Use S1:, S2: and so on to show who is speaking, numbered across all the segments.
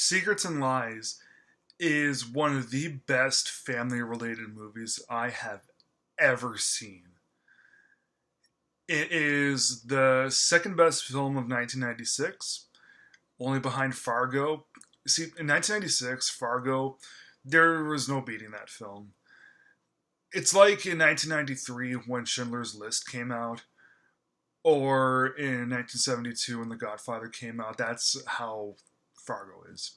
S1: Secrets and Lies is one of the best family related movies I have ever seen. It is the second best film of 1996, only behind Fargo. See, in 1996, Fargo, there was no beating that film. It's like in 1993 when Schindler's List came out, or in 1972 when The Godfather came out. That's how Fargo is.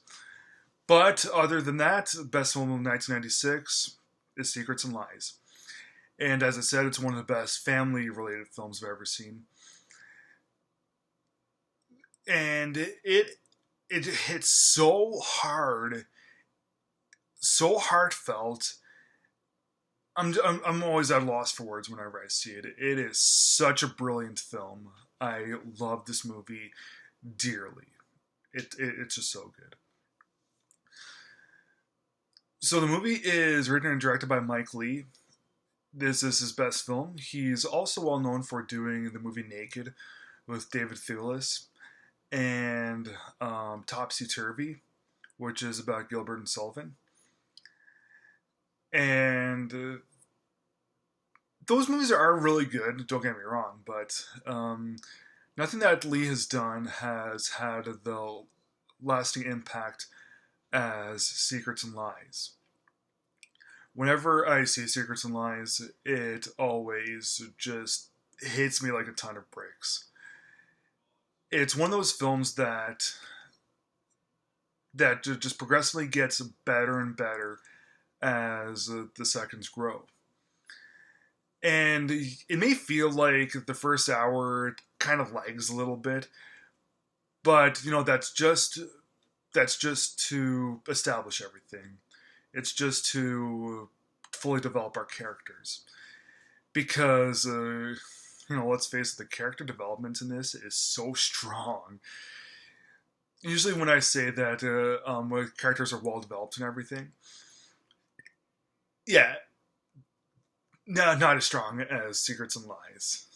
S1: But other than that, best film of 1996 is Secrets and Lies. And as I said, it's one of the best family related films I've ever seen. And it hits so hard, so heartfelt. I'm always at a loss for words whenever I see it. It is such a brilliant film. I love this movie dearly. It's just so good. So the movie is written and directed by Mike Leigh. This is his best film. He's also well known for doing the movie Naked with David Thewlis and Topsy Turvy, which is about Gilbert and Sullivan. And those movies are really good, don't get me wrong, but nothing that Leigh has done has had the lasting impact as Secrets and Lies. Whenever I see Secrets and Lies, it always just hits me like a ton of bricks. It's one of those films that just progressively gets better and better as the seconds grow. And it may feel like the first hour kind of lags a little bit, but that's just to establish everything. It's just to fully develop our characters. Because, let's face it, the character development in this is so strong. Usually, when I say that when characters are well developed and everything, yeah, no, not as strong as Secrets and Lies.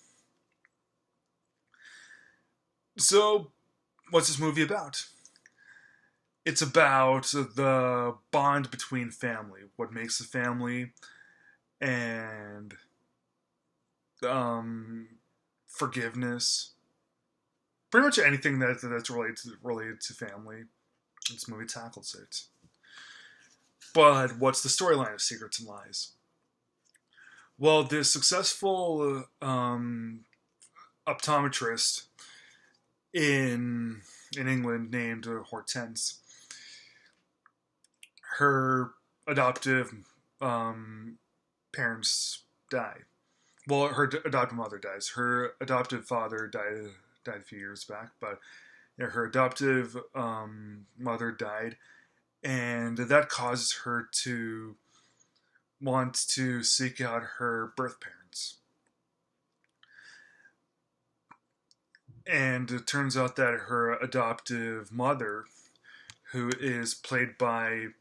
S1: So, what's this movie about? It's about the bond between family, what makes a family, and um, forgiveness. Pretty much anything that's related to family. This movie tackles it. But what's the storyline of Secrets and Lies? Well, this successful optometrist in England named Hortense, her adoptive parents die. Well, her adoptive mother dies. Her adoptive father died a few years back, but yeah, her adoptive mother died, and that causes her to want to seek out her birth parents. And it turns out that her adoptive mother, who is played by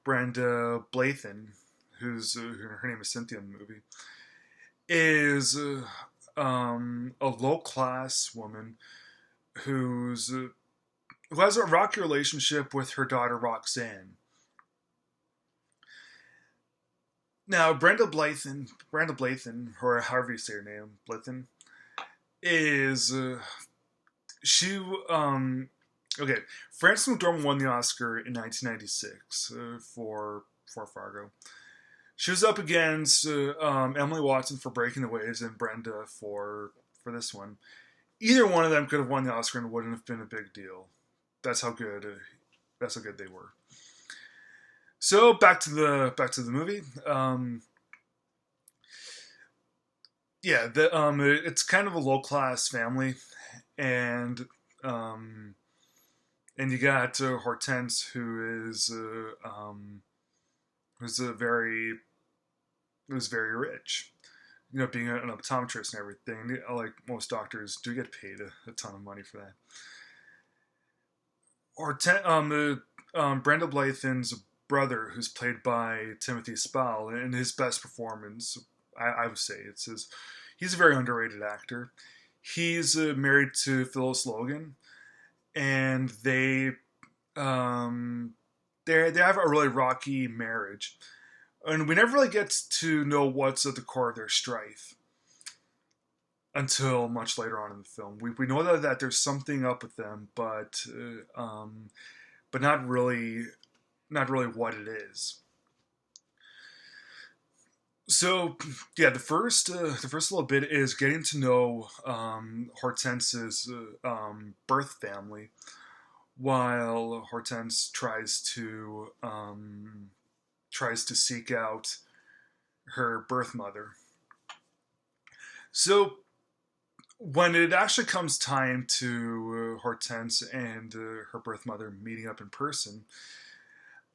S1: Brenda Blaythen, her name is Cynthia in the movie, is a low class woman who's who has a rocky relationship with her daughter Roxanne. Now, Brenda Blaythen, or however you say her name, Blythen, is she okay. Frances McDormand won the Oscar in 1996 for Fargo. She was up against Emily Watson for Breaking the Waves and Brenda for this one. Either one of them could have won the Oscar and it wouldn't have been a big deal. That's how good they were. So back to the movie. It's kind of a low class family, and and you got Hortense, who's very rich. Being an optometrist and everything, like most doctors do get paid a ton of money for that. Brenda Blythen's brother, who's played by Timothy Spall, in his best performance, I would say it's his. He's a very underrated actor. He's married to Phyllis Logan, and they they have a really rocky marriage, and we never really get to know what's at the core of their strife until much later on in the film. We know that there's something up with them, but not really what it is. So yeah, the first little bit is getting to know Hortense's birth family, while Hortense tries to seek out her birth mother. So when it actually comes time to Hortense and her birth mother meeting up in person,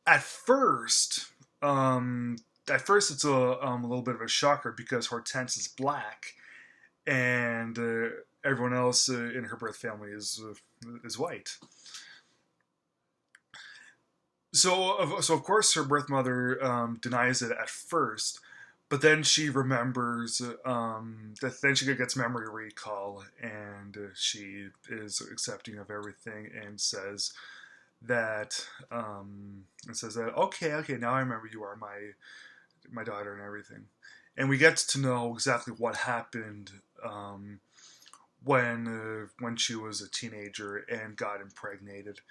S1: at first, it's a little bit of a shocker because Hortense is black and everyone else in her birth family is white. So of course her birth mother denies it at first, but then she remembers that then she gets memory recall and she is accepting of everything and says that okay, now I remember you are my daughter and everything, and we get to know exactly what happened when she was a teenager and got impregnated.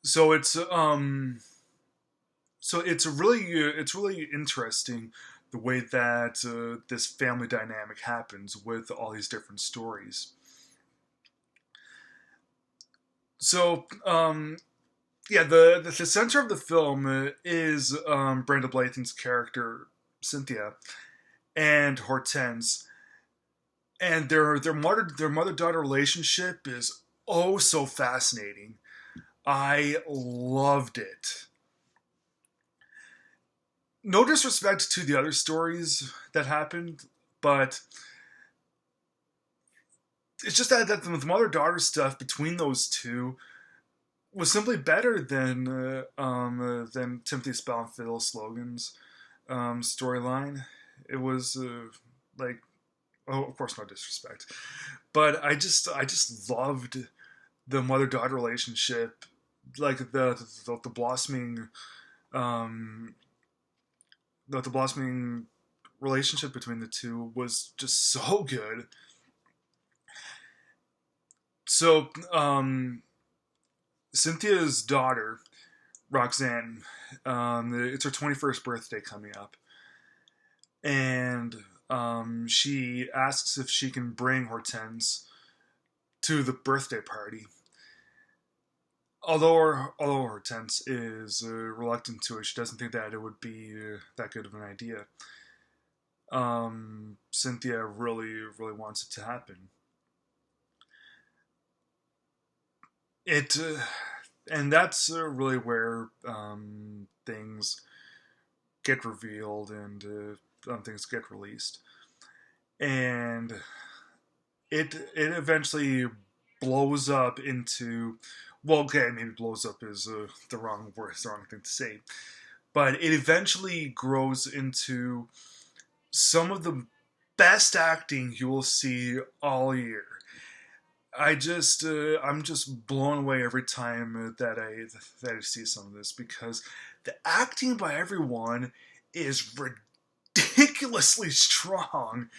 S1: So it's really interesting the way that this family dynamic happens with all these different stories. So yeah, the center of the film is Brenda Blythen's character Cynthia and Hortense, and their mother daughter relationship is oh so fascinating. I loved it. No disrespect to the other stories that happened, but it's just that the mother daughter stuff between those two was simply better than Timothy Spall and Phil Slogan's storyline. It was like, oh, of course, no disrespect, but I just loved the mother daughter relationship, like the blossoming um, the blossoming relationship between the two was just so good. So Cynthia's daughter Roxanne, it's her 21st birthday coming up, and she asks if she can bring Hortense to the birthday party. Although Hortense is reluctant to it, she doesn't think that it would be that good of an idea. Cynthia really, really wants it to happen. And that's really where things get revealed and things get released, and it eventually blows up into, well, okay, maybe blows up is the wrong word, the wrong thing to say, but it eventually grows into some of the best acting you will see all year. I'm just blown away every time that I see some of this because the acting by everyone is ridiculously strong,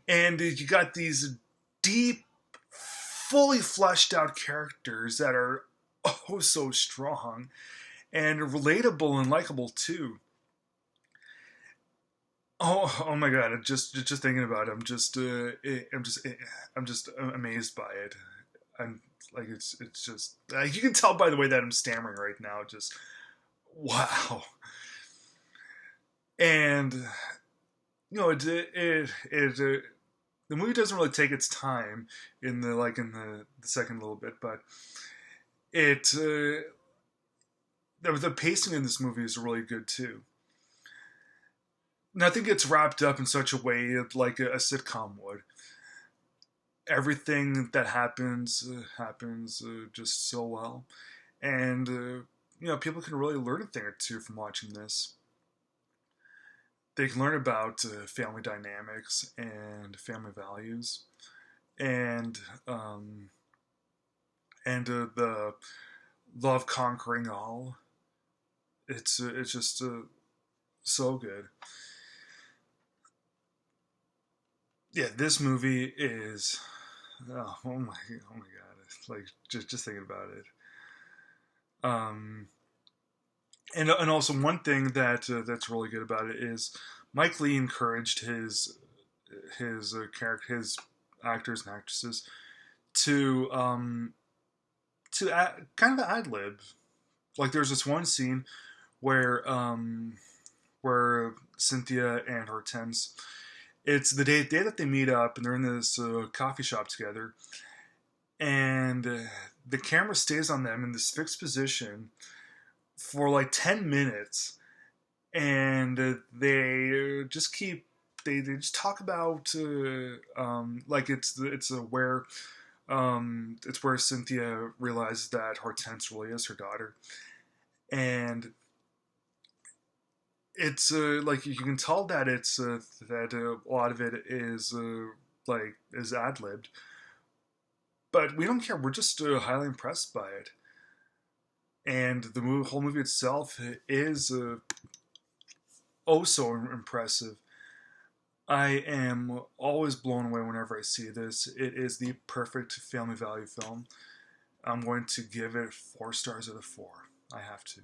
S1: and you got these deep, fully fleshed out characters that are oh so strong and relatable and likable too. Oh my God! Just thinking about it, I'm just amazed by it. I'm like it's just you can tell by the way that I'm stammering right now. Just wow, and the movie doesn't really take its time in the second little bit, but it the pacing in this movie is really good too. Nothing gets wrapped up in such a way like a sitcom would. Everything that happens just so well, and people can really learn a thing or two from watching this. They can learn about family dynamics and family values, and and the love conquering all. It's just so good. Yeah, this movie is oh my god! It's like just thinking about it. Um, and also one thing that's really good about it is Mike Lee encouraged his character his actors and actresses to kind of ad lib. Like there's this one scene where where Cynthia and Hortense, it's the day that they meet up and they're in this coffee shop together, and the camera stays on them in this fixed position for like 10 minutes, and just keep they just talk about like it's where Cynthia realizes that Hortense really is her daughter, and it's like you can tell that it's that a lot of it is like is ad libbed, but we don't care. We're just highly impressed by it, and the whole movie itself is oh so impressive. I am always blown away whenever I see this. It is the perfect family value film. I'm going to give it 4 stars out of 4. I have to.